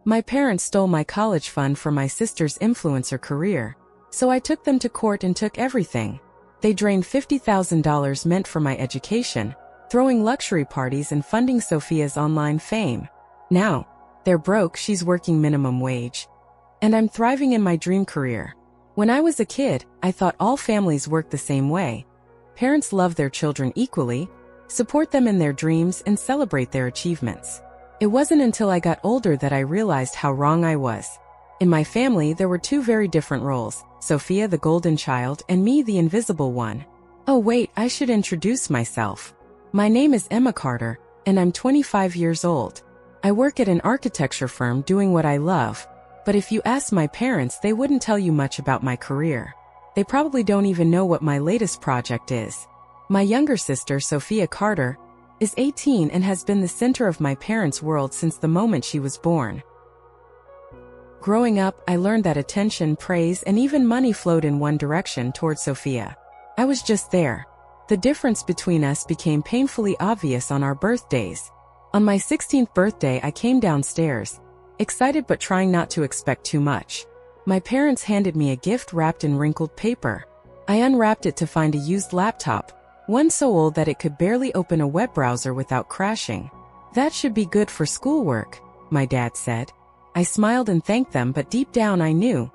My parents stole my college fund for my sister's influencer career, so I took them to court and took everything. They drained $50,000 meant for my education, throwing luxury parties and funding Sophia's online fame. Now, they're broke, she's working minimum wage. And I'm thriving in my dream career. When I was a kid, I thought all families worked the same way. Parents love their children equally, support them in their dreams, and celebrate their achievements. It wasn't until I got older that I realized how wrong I was. In my family, there were two very different roles, Sophia the golden child and me the invisible one. Oh wait, I should introduce myself. My name is Emma Carter, and I'm 25 years old. I work at an architecture firm doing what I love, but if you ask my parents, they wouldn't tell you much about my career. They probably don't even know what my latest project is. My younger sister, Sophia Carter, is 18 and has been the center of my parents' world since the moment she was born. Growing up, I learned that attention, praise, and even money flowed in one direction towards Sophia. I was just there. The difference between us became painfully obvious on our birthdays. On my 16th birthday, I came downstairs, excited but trying not to expect too much. My parents handed me a gift wrapped in wrinkled paper. I unwrapped it to find a used laptop, one so old that it could barely open a web browser without crashing. That should be good for schoolwork, my dad said. I smiled and thanked them, but deep down I knew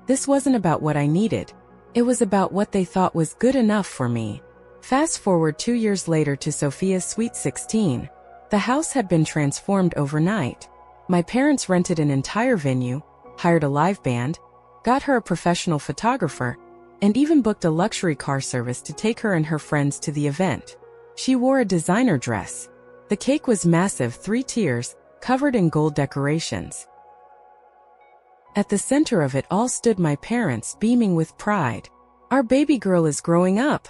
this wasn't about what I needed. It was about what they thought was good enough for me. Fast forward 2 years later to Sophia's sweet 16. The house had been transformed overnight. My parents rented an entire venue, hired a live band, got her a professional photographer, and even booked a luxury car service to take her and her friends to the event. She wore a designer dress. The cake was massive, 3 tiers, covered in gold decorations. At the center of it all stood my parents, beaming with pride. "Our baby girl is growing up,"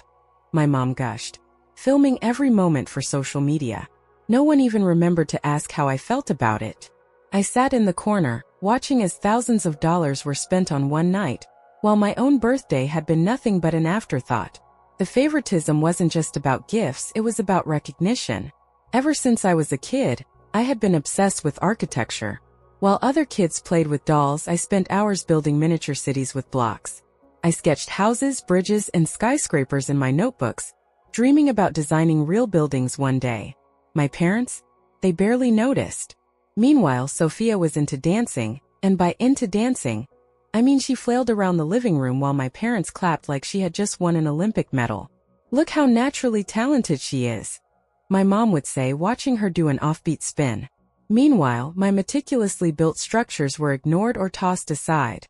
my mom gushed, filming every moment for social media. No one even remembered to ask how I felt about it. I sat in the corner, watching as thousands of dollars were spent on one night, while my own birthday had been nothing but an afterthought. The favoritism wasn't just about gifts, it was about recognition. Ever since I was a kid, I had been obsessed with architecture. While other kids played with dolls, I spent hours building miniature cities with blocks. I sketched houses, bridges, and skyscrapers in my notebooks, dreaming about designing real buildings one day. My parents? They barely noticed. Meanwhile, Sophia was into dancing, and by into dancing, I mean she flailed around the living room while my parents clapped like she had just won an Olympic medal. "Look how naturally talented she is," my mom would say, watching her do an offbeat spin. Meanwhile, my meticulously built structures were ignored or tossed aside.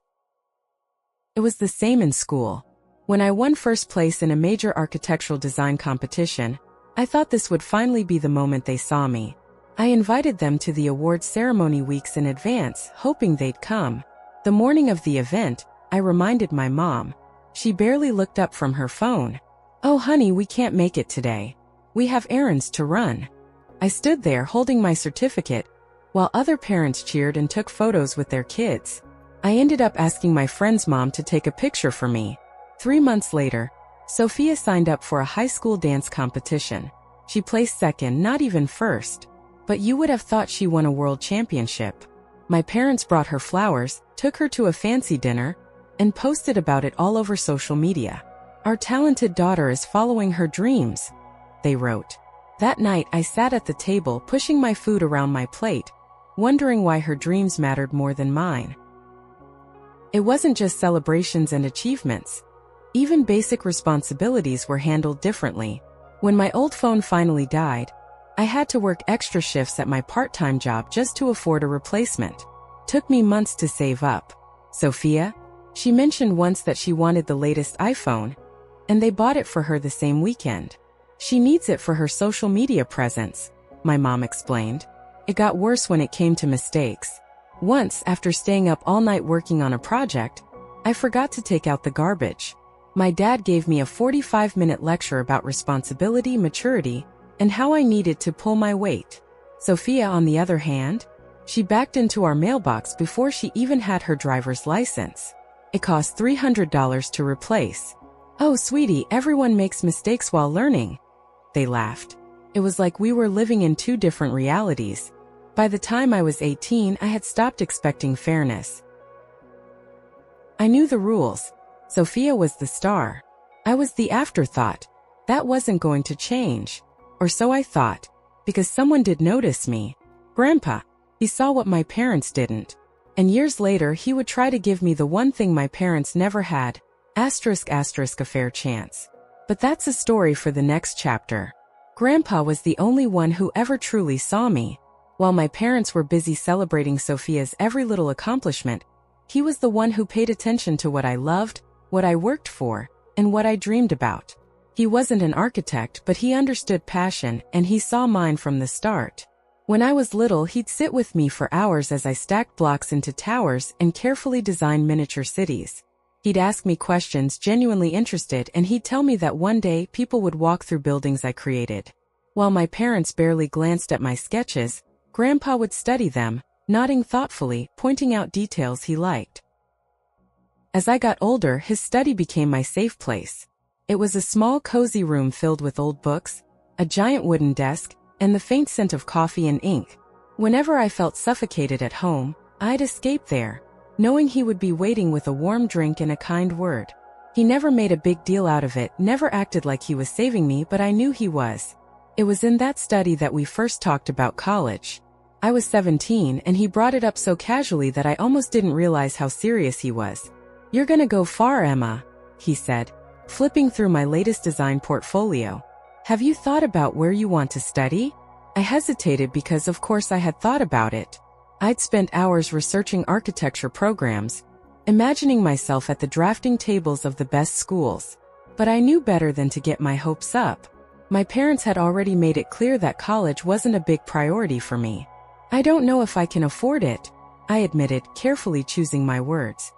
It was the same in school. When I won first place in a major architectural design competition, I thought this would finally be the moment they saw me. I invited them to the award ceremony weeks in advance, hoping they'd come. The morning of the event, I reminded my mom. She barely looked up from her phone. "Oh honey, we can't make it today. We have errands to run." I stood there holding my certificate, while other parents cheered and took photos with their kids. I ended up asking my friend's mom to take a picture for me. 3 months later, Sophia signed up for a high school dance competition. She placed second, not even first. But you would have thought she won a world championship. My parents brought her flowers, took her to a fancy dinner, and posted about it all over social media. "Our talented daughter is following her dreams," they wrote. That night I sat at the table pushing my food around my plate, wondering why her dreams mattered more than mine. It wasn't just celebrations and achievements. Even basic responsibilities were handled differently. When my old phone finally died, I had to work extra shifts at my part-time job just to afford a replacement. Took me months to save up. Sophia? She mentioned once that she wanted the latest iPhone, and they bought it for her the same weekend. "She needs it for her social media presence," my mom explained. It got worse when it came to mistakes. Once, after staying up all night working on a project, I forgot to take out the garbage. My dad gave me a 45-minute lecture about responsibility, maturity, and how I needed to pull my weight. Sophia, on the other hand, she backed into our mailbox before she even had her driver's license. It cost $300 to replace. "Oh, sweetie, everyone makes mistakes while learning," they laughed. It was like we were living in two different realities. By the time I was 18, I had stopped expecting fairness. I knew the rules. Sophia was the star. I was the afterthought. That wasn't going to change. Or so I thought. Because someone did notice me. Grandpa. He saw what my parents didn't. And years later he would try to give me the one thing my parents never had. **** a fair chance. But that's a story for the next chapter. Grandpa was the only one who ever truly saw me. While my parents were busy celebrating Sophia's every little accomplishment, he was the one who paid attention to what I loved, what I worked for, and what I dreamed about. He wasn't an architect, but he understood passion, and he saw mine from the start. When I was little, he'd sit with me for hours as I stacked blocks into towers and carefully designed miniature cities. He'd ask me questions, genuinely interested, and he'd tell me that one day people would walk through buildings I created. While my parents barely glanced at my sketches, Grandpa would study them, nodding thoughtfully, pointing out details he liked. As I got older, his study became my safe place. It was a small, cozy room filled with old books, a giant wooden desk, and the faint scent of coffee and ink. Whenever I felt suffocated at home, I'd escape there, knowing he would be waiting with a warm drink and a kind word. He never made a big deal out of it, never acted like he was saving me, but I knew he was. It was in that study that we first talked about college. I was 17, and he brought it up so casually that I almost didn't realize how serious he was. "You're gonna go far, Emma," he said, flipping through my latest design portfolio. "Have you thought about where you want to study?" I hesitated because of course I had thought about it. I'd spent hours researching architecture programs, imagining myself at the drafting tables of the best schools. But I knew better than to get my hopes up. My parents had already made it clear that college wasn't a big priority for me. "I don't know if I can afford it," I admitted, carefully choosing my words.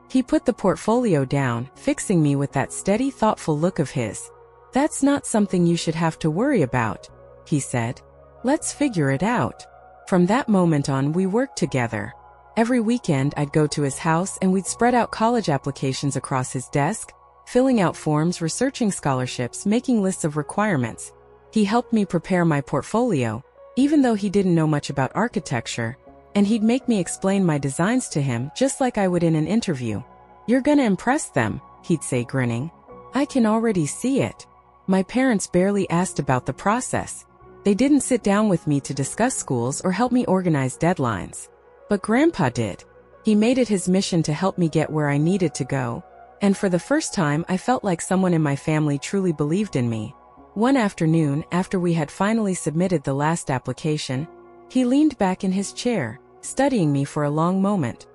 He put the portfolio down, fixing me with that steady, thoughtful look of his. "That's not something you should have to worry about," he said. "Let's figure it out." From that moment on, we worked together. Every weekend, I'd go to his house and we'd spread out college applications across his desk, filling out forms, researching scholarships, making lists of requirements. He helped me prepare my portfolio, even though he didn't know much about architecture, and he'd make me explain my designs to him just like I would in an interview. "You're gonna impress them," he'd say, grinning. "I can already see it." My parents barely asked about the process. They didn't sit down with me to discuss schools or help me organize deadlines. But Grandpa did. He made it his mission to help me get where I needed to go, and for the first time I felt like someone in my family truly believed in me. One afternoon, after we had finally submitted the last application, he leaned back in his chair, studying me for a long moment.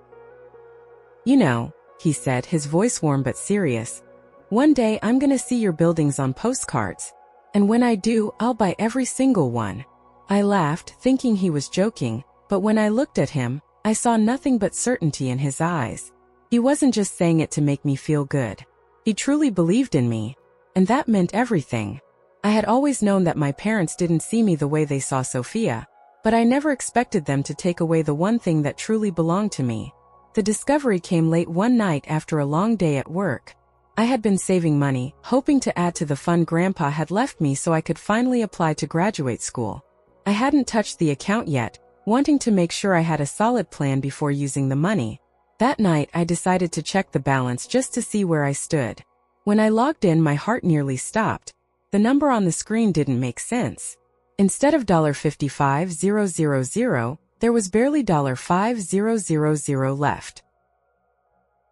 "You know," he said, his voice warm but serious, "one day I'm gonna see your buildings on postcards. And when I do, I'll buy every single one." I laughed, thinking he was joking, but when I looked at him, I saw nothing but certainty in his eyes. He wasn't just saying it to make me feel good. He truly believed in me, and that meant everything. I had always known that my parents didn't see me the way they saw Sophia, but I never expected them to take away the one thing that truly belonged to me. The discovery came late one night after a long day at work. I had been saving money, hoping to add to the fund Grandpa had left me so I could finally apply to graduate school. I hadn't touched the account yet, wanting to make sure I had a solid plan before using the money. That night I decided to check the balance just to see where I stood. When I logged in, my heart nearly stopped. The number on the screen didn't make sense. Instead of $55,000, there was barely $5,000 left.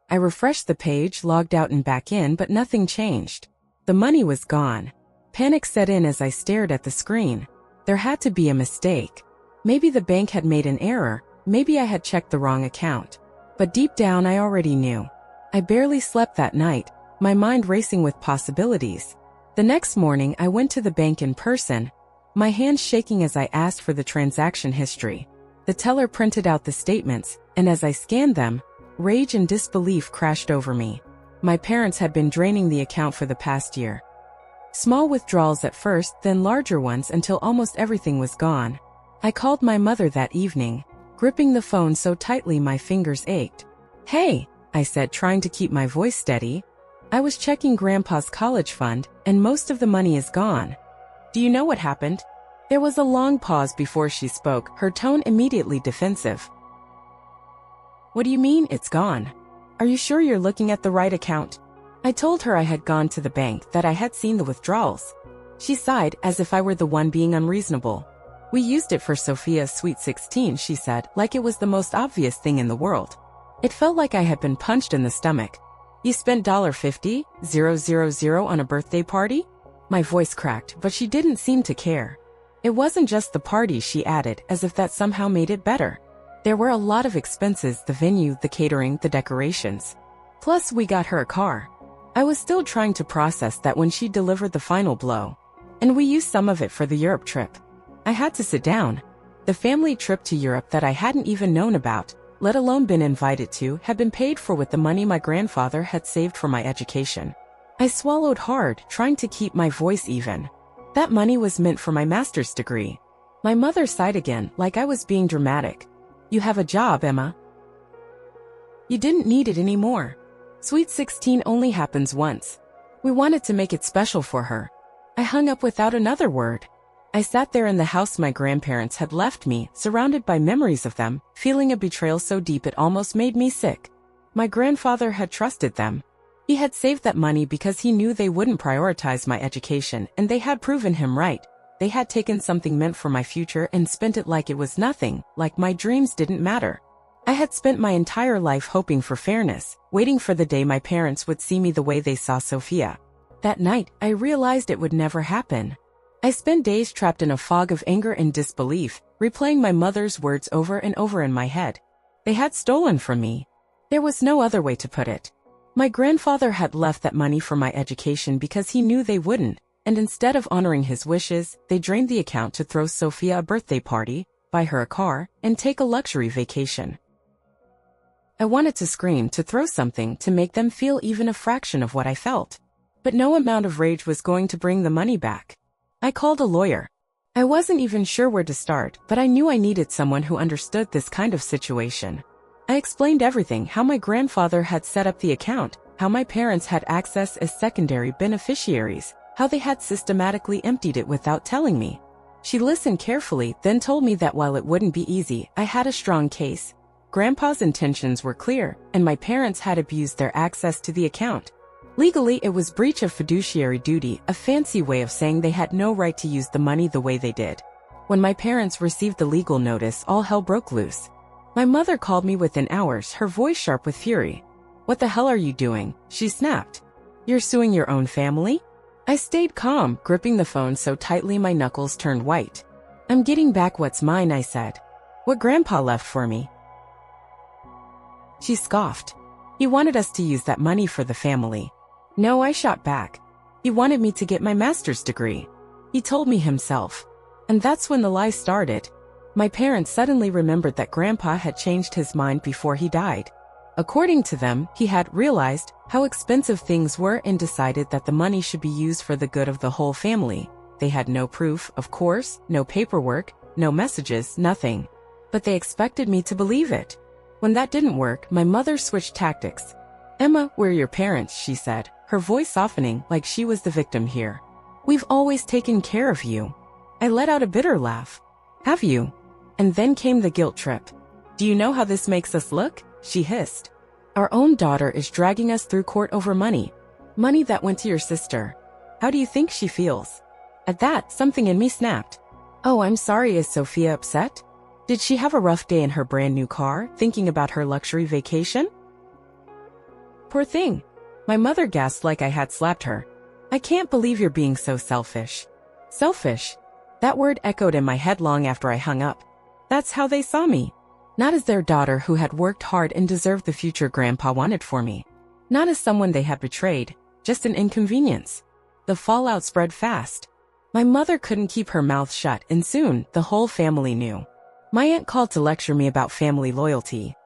I refreshed the page, logged out and back in, but nothing changed. The money was gone. Panic set in as I stared at the screen. There had to be a mistake. Maybe the bank had made an error, maybe I had checked the wrong account. But deep down I already knew. I barely slept that night, my mind racing with possibilities. The next morning I went to the bank in person, my hands shaking as I asked for the transaction history. The teller printed out the statements, and as I scanned them, rage and disbelief crashed over me. My parents had been draining the account for the past year. Small withdrawals at first, then larger ones until almost everything was gone. I called my mother that evening, gripping the phone so tightly my fingers ached. "Hey," I said, trying to keep my voice steady. "I was checking Grandpa's college fund, and most of the money is gone. Do you know what happened?" There was a long pause before she spoke, her tone immediately defensive. What do you mean, it's gone? Are you sure you're looking at the right account? I told her I had gone to the bank, that I had seen the withdrawals. She sighed, as if I were the one being unreasonable. We used it for Sophia's sweet 16, she said, like it was the most obvious thing in the world. It felt like I had been punched in the stomach. You spent $50,000 on a birthday party? My voice cracked, but she didn't seem to care. It wasn't just the party, she added, as if that somehow made it better. There were a lot of expenses, the venue, the catering, the decorations. Plus, we got her a car. I was still trying to process that when she delivered the final blow. And we used some of it for the Europe trip. I had to sit down. The family trip to Europe that I hadn't even known about, let alone been invited to, had been paid for with the money my grandfather had saved for my education. I swallowed hard, trying to keep my voice even. That money was meant for my master's degree. My mother sighed again, like I was being dramatic. You have a job, Emma. You didn't need it anymore. Sweet 16 only happens once. We wanted to make it special for her. I hung up without another word. I sat there in the house my grandparents had left me, surrounded by memories of them, feeling a betrayal so deep it almost made me sick. My grandfather had trusted them. He had saved that money because he knew they wouldn't prioritize my education, and they had proven him right. They had taken something meant for my future and spent it like it was nothing, like my dreams didn't matter. I had spent my entire life hoping for fairness, waiting for the day my parents would see me the way they saw Sophia. That night, I realized it would never happen. I spent days trapped in a fog of anger and disbelief, replaying my mother's words over and over in my head. They had stolen from me. There was no other way to put it. My grandfather had left that money for my education because he knew they wouldn't, and instead of honoring his wishes, they drained the account to throw Sophia a birthday party, buy her a car, and take a luxury vacation. I wanted to scream, to throw something, to make them feel even a fraction of what I felt. But no amount of rage was going to bring the money back. I called a lawyer. I wasn't even sure where to start, but I knew I needed someone who understood this kind of situation. I explained everything, how my grandfather had set up the account, how my parents had access as secondary beneficiaries, how they had systematically emptied it without telling me. She listened carefully, then told me that while it wouldn't be easy, I had a strong case. Grandpa's intentions were clear, and my parents had abused their access to the account. Legally, it was breach of fiduciary duty, a fancy way of saying they had no right to use the money the way they did. When my parents received the legal notice, all hell broke loose. My mother called me within hours, her voice sharp with fury. "What the hell are you doing?" she snapped. "You're suing your own family?" I stayed calm, gripping the phone so tightly my knuckles turned white. "I'm getting back what's mine," I said. "What Grandpa left for me." She scoffed. "He wanted us to use that money for the family." "No," I shot back. "He wanted me to get my master's degree. He told me himself." And that's when the lies started. My parents suddenly remembered that Grandpa had changed his mind before he died. According to them, he had realized how expensive things were and decided that the money should be used for the good of the whole family. They had no proof, of course, no paperwork, no messages, nothing. But they expected me to believe it. When that didn't work, my mother switched tactics. "Emma, we're your parents," she said, her voice softening like she was the victim here. "We've always taken care of you." I let out a bitter laugh. "Have you?" And then came the guilt trip. "Do you know how this makes us look?" she hissed. "Our own daughter is dragging us through court over money. Money that went to your sister. How do you think she feels?" At that, something in me snapped. "Oh, I'm sorry, is Sophia upset? Did she have a rough day in her brand new car, thinking about her luxury vacation?" "Poor thing." My mother gasped like I had slapped her. "I can't believe you're being so selfish." Selfish? That word echoed in my head long after I hung up. That's how they saw me. Not as their daughter who had worked hard and deserved the future Grandpa wanted for me. Not as someone they had betrayed, just an inconvenience. The fallout spread fast. My mother couldn't keep her mouth shut, and soon, the whole family knew. My aunt called to lecture me about family loyalty.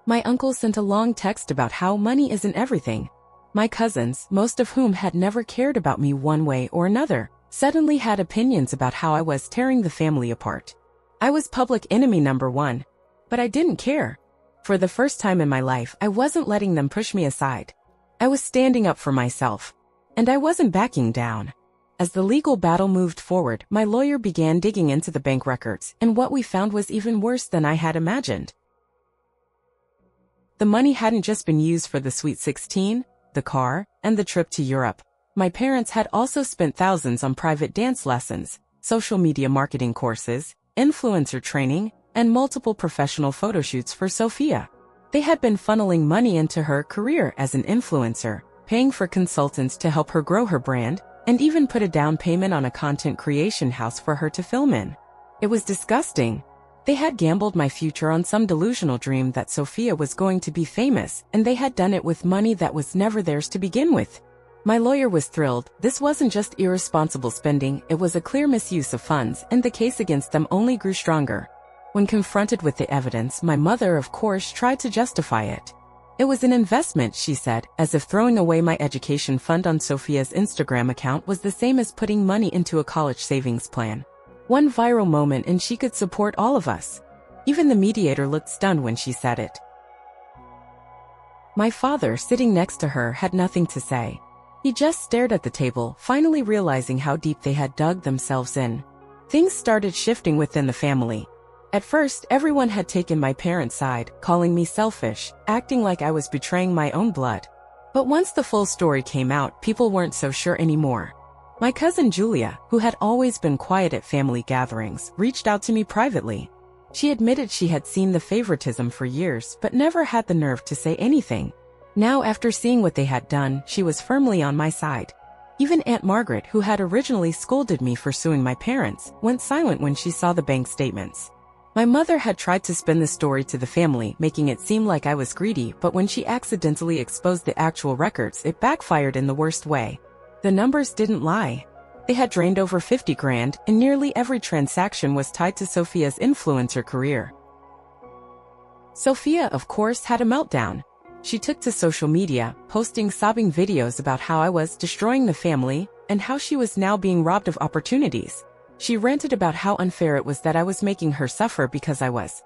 My uncle sent a long text about how money isn't everything. My cousins, most of whom had never cared about me one way or another, suddenly had opinions about how I was tearing the family apart. I was public enemy number one. But I didn't care. For the first time in my life, I wasn't letting them push me aside. I was standing up for myself. And I wasn't backing down. As the legal battle moved forward, my lawyer began digging into the bank records, and what we found was even worse than I had imagined. The money hadn't just been used for the Sweet 16, the car, and the trip to Europe. My parents had also spent thousands on private dance lessons, social media marketing courses, influencer training, and multiple professional photo shoots for Sophia. They had been funneling money into her career as an influencer, paying for consultants to help her grow her brand, and even put a down payment on a content creation house for her to film in. It was disgusting. They had gambled my future on some delusional dream that Sophia was going to be famous, and they had done it with money that was never theirs to begin with. My lawyer was thrilled. This wasn't just irresponsible spending, it was a clear misuse of funds, and the case against them only grew stronger. When confronted with the evidence, my mother, of course, tried to justify it. It was an investment, she said, as if throwing away my education fund on Sophia's Instagram account was the same as putting money into a college savings plan. One viral moment and she could support all of us. Even the mediator looked stunned when she said it. My father, sitting next to her, had nothing to say. He just stared at the table, finally realizing how deep they had dug themselves in. Things started shifting within the family. At first, everyone had taken my parents' side, calling me selfish, acting like I was betraying my own blood. But once the full story came out, people weren't so sure anymore. My cousin Julia, who had always been quiet at family gatherings, reached out to me privately. She admitted she had seen the favoritism for years, but never had the nerve to say anything. Now, after seeing what they had done, she was firmly on my side. Even Aunt Margaret, who had originally scolded me for suing my parents, went silent when she saw the bank statements. My mother had tried to spin the story to the family, making it seem like I was greedy, but when she accidentally exposed the actual records, it backfired in the worst way. The numbers didn't lie. They had drained over 50 grand, and nearly every transaction was tied to Sophia's influencer career. Sophia, of course, had a meltdown. She took to social media, posting sobbing videos about how I was destroying the family, and how she was now being robbed of opportunities. She ranted about how unfair it was that I was making her suffer because I was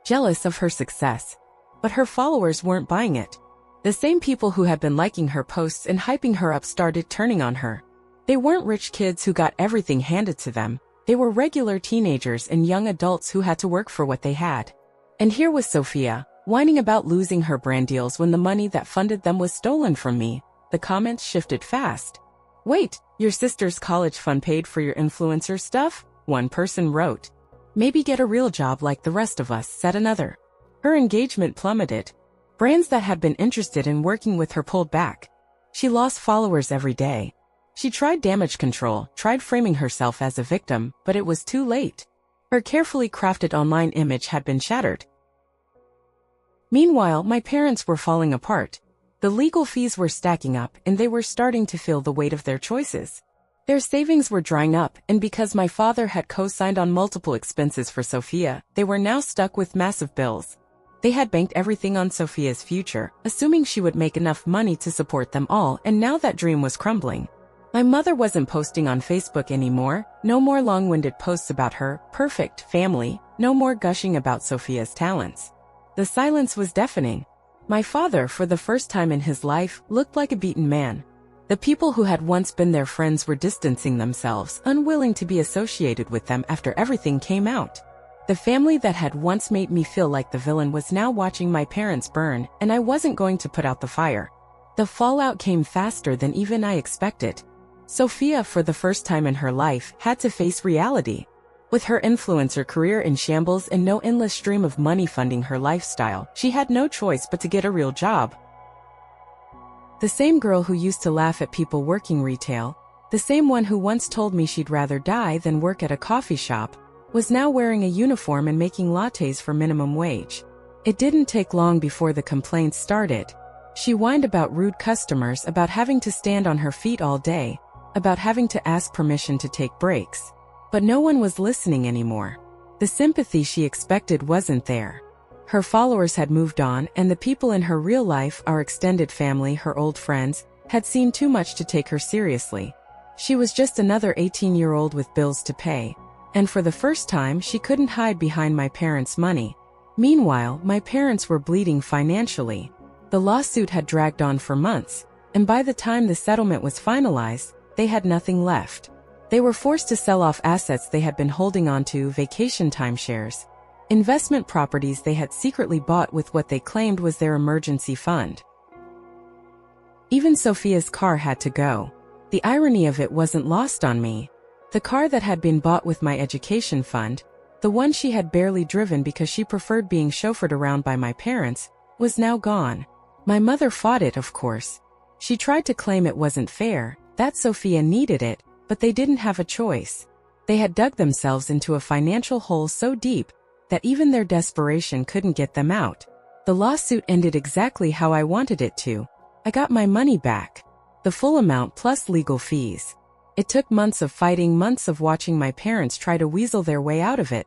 jealous of her success. But her followers weren't buying it. The same people who had been liking her posts and hyping her up started turning on her. They weren't rich kids who got everything handed to them. They were regular teenagers and young adults who had to work for what they had. And here was Sophia, whining about losing her brand deals when the money that funded them was stolen from me. The comments shifted fast. "Wait, your sister's college fund paid for your influencer stuff?" one person wrote. "Maybe get a real job like the rest of us," said another. Her engagement plummeted. Brands that had been interested in working with her pulled back. She lost followers every day. She tried damage control, tried framing herself as a victim, but it was too late. Her carefully crafted online image had been shattered. Meanwhile, my parents were falling apart. The legal fees were stacking up, and they were starting to feel the weight of their choices. Their savings were drying up, and because my father had co-signed on multiple expenses for Sophia, they were now stuck with massive bills. They had banked everything on Sophia's future, assuming she would make enough money to support them all, and now that dream was crumbling. My mother wasn't posting on Facebook anymore, no more long-winded posts about her perfect family, no more gushing about Sophia's talents. The silence was deafening. My father, for the first time in his life, looked like a beaten man. The people who had once been their friends were distancing themselves, unwilling to be associated with them after everything came out. The family that had once made me feel like the villain was now watching my parents burn, and I wasn't going to put out the fire. The fallout came faster than even I expected. Sophia, for the first time in her life, had to face reality. With her influencer career in shambles and no endless stream of money funding her lifestyle, she had no choice but to get a real job. The same girl who used to laugh at people working retail, the same one who once told me she'd rather die than work at a coffee shop, was now wearing a uniform and making lattes for minimum wage. It didn't take long before the complaints started. She whined about rude customers, about having to stand on her feet all day, about having to ask permission to take breaks. But no one was listening anymore. The sympathy she expected wasn't there. Her followers had moved on, and the people in her real life, our extended family, her old friends, had seen too much to take her seriously. She was just another 18-year-old with bills to pay, and for the first time she couldn't hide behind my parents' money. Meanwhile, my parents were bleeding financially. The lawsuit had dragged on for months, and by the time the settlement was finalized, they had nothing left. They were forced to sell off assets they had been holding onto, vacation timeshares, investment properties they had secretly bought with what they claimed was their emergency fund. Even Sophia's car had to go. The irony of it wasn't lost on me. The car that had been bought with my education fund, the one she had barely driven because she preferred being chauffeured around by my parents, was now gone. My mother fought it, of course. She tried to claim it wasn't fair, that Sophia needed it, but they didn't have a choice. They had dug themselves into a financial hole so deep that even their desperation couldn't get them out. The lawsuit ended exactly how I wanted it to. I got my money back. The full amount plus legal fees. It took months of fighting, months of watching my parents try to weasel their way out of it.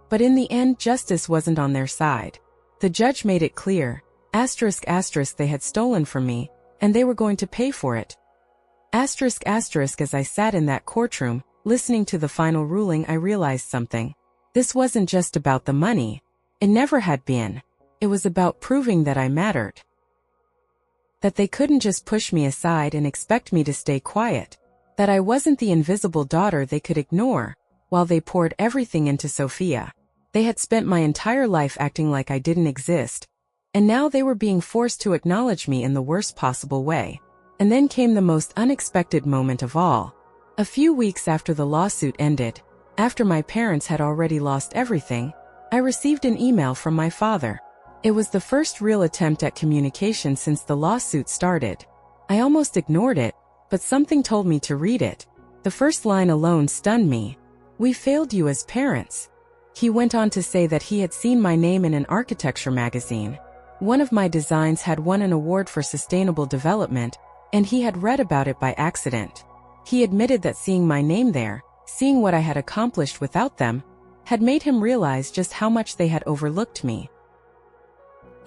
But in the end, justice wasn't on their side. The judge made it clear, ***, they had stolen from me, and they were going to pay for it. ***, as I sat in that courtroom, listening to the final ruling, I realized something. This wasn't just about the money. It never had been. It was about proving that I mattered. That they couldn't just push me aside and expect me to stay quiet. That I wasn't the invisible daughter they could ignore, while they poured everything into Sophia. They had spent my entire life acting like I didn't exist, and now they were being forced to acknowledge me in the worst possible way. And then came the most unexpected moment of all. A few weeks after the lawsuit ended, after my parents had already lost everything, I received an email from my father. It was the first real attempt at communication since the lawsuit started. I almost ignored it, but something told me to read it. The first line alone stunned me. "We failed you as parents." He went on to say that he had seen my name in an architecture magazine. One of my designs had won an award for sustainable development, and he had read about it by accident. He admitted that seeing my name there, seeing what I had accomplished without them, had made him realize just how much they had overlooked me.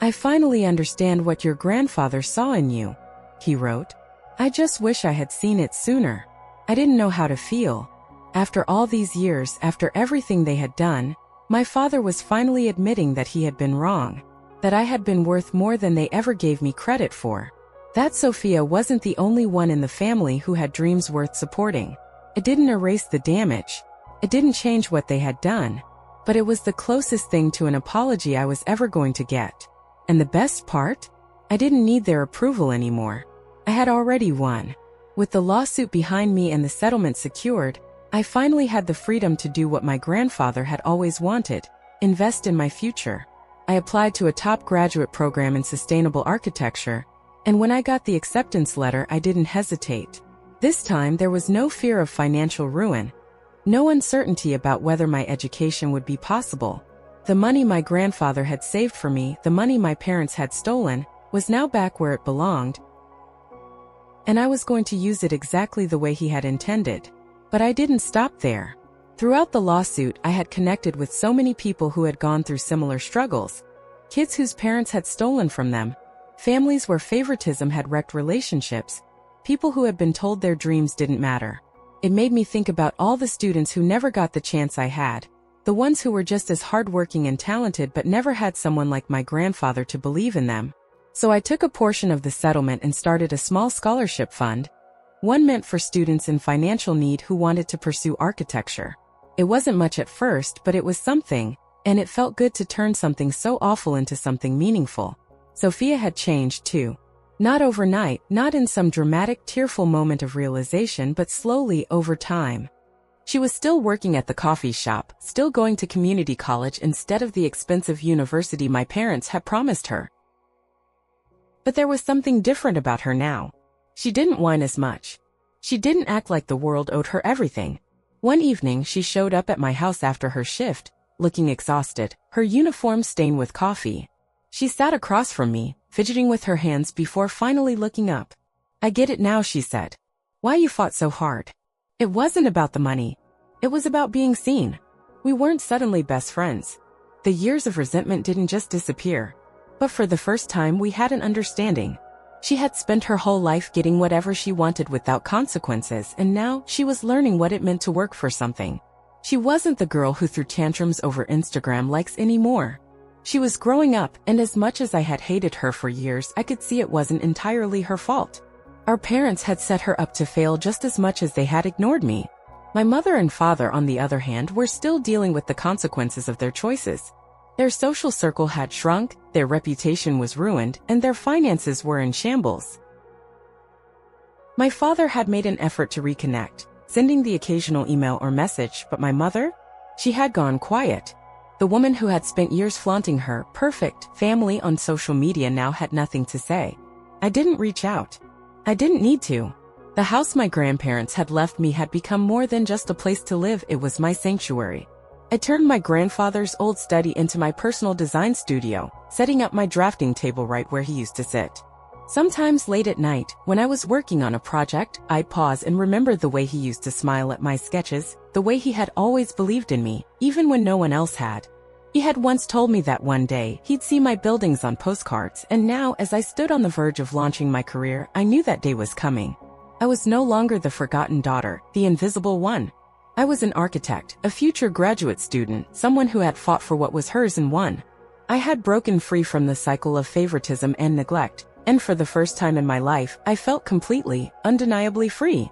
"I finally understand what your grandfather saw in you," he wrote. "I just wish I had seen it sooner. I didn't know how to feel." After all these years, after everything they had done, my father was finally admitting that he had been wrong, that I had been worth more than they ever gave me credit for. That Sophia wasn't the only one in the family who had dreams worth supporting. It didn't erase the damage. It didn't change what they had done. But it was the closest thing to an apology I was ever going to get. And the best part? I didn't need their approval anymore. I had already won. With the lawsuit behind me and the settlement secured, I finally had the freedom to do what my grandfather had always wanted, invest in my future. I applied to a top graduate program in sustainable architecture, and when I got the acceptance letter, I didn't hesitate. This time there was no fear of financial ruin, no uncertainty about whether my education would be possible. The money my grandfather had saved for me, the money my parents had stolen, was now back where it belonged, and I was going to use it exactly the way he had intended. But I didn't stop there. Throughout the lawsuit, I had connected with so many people who had gone through similar struggles. Kids whose parents had stolen from them. Families where favoritism had wrecked relationships. People who had been told their dreams didn't matter. It made me think about all the students who never got the chance I had. The ones who were just as hardworking and talented but never had someone like my grandfather to believe in them. So I took a portion of the settlement and started a small scholarship fund. One meant for students in financial need who wanted to pursue architecture. It wasn't much at first, but it was something, and it felt good to turn something so awful into something meaningful. Sophia had changed too. Not overnight, not in some dramatic, tearful moment of realization, but slowly over time. She was still working at the coffee shop, still going to community college instead of the expensive university my parents had promised her. But there was something different about her now. She didn't whine as much. She didn't act like the world owed her everything. One evening, she showed up at my house after her shift, looking exhausted, her uniform stained with coffee. She sat across from me, fidgeting with her hands before finally looking up. "I get it now," she said. "Why you fought so hard. It wasn't about the money. It was about being seen. We weren't suddenly best friends. The years of resentment didn't just disappear. But for the first time, we had an understanding. She had spent her whole life getting whatever she wanted without consequences, and now she was learning what it meant to work for something. She wasn't the girl who threw tantrums over Instagram likes anymore. She was growing up, and as much as I had hated her for years, I could see it wasn't entirely her fault. Our parents had set her up to fail just as much as they had ignored me. My mother and father, on the other hand, were still dealing with the consequences of their choices. Their social circle had shrunk, their reputation was ruined, and their finances were in shambles. My father had made an effort to reconnect, sending the occasional email or message, but my mother? She had gone quiet. The woman who had spent years flaunting her perfect family on social media now had nothing to say. I didn't reach out. I didn't need to. The house my grandparents had left me had become more than just a place to live, it was my sanctuary. I turned my grandfather's old study into my personal design studio, setting up my drafting table right where he used to sit. Sometimes late at night, when I was working on a project, I'd pause and remember the way he used to smile at my sketches, the way he had always believed in me, even when no one else had. He had once told me that one day he'd see my buildings on postcards, and now, as I stood on the verge of launching my career, I knew that day was coming. I was no longer the forgotten daughter, the invisible one. I was an architect, a future graduate student, someone who had fought for what was hers and won. I had broken free from the cycle of favoritism and neglect, and for the first time in my life, I felt completely, undeniably free.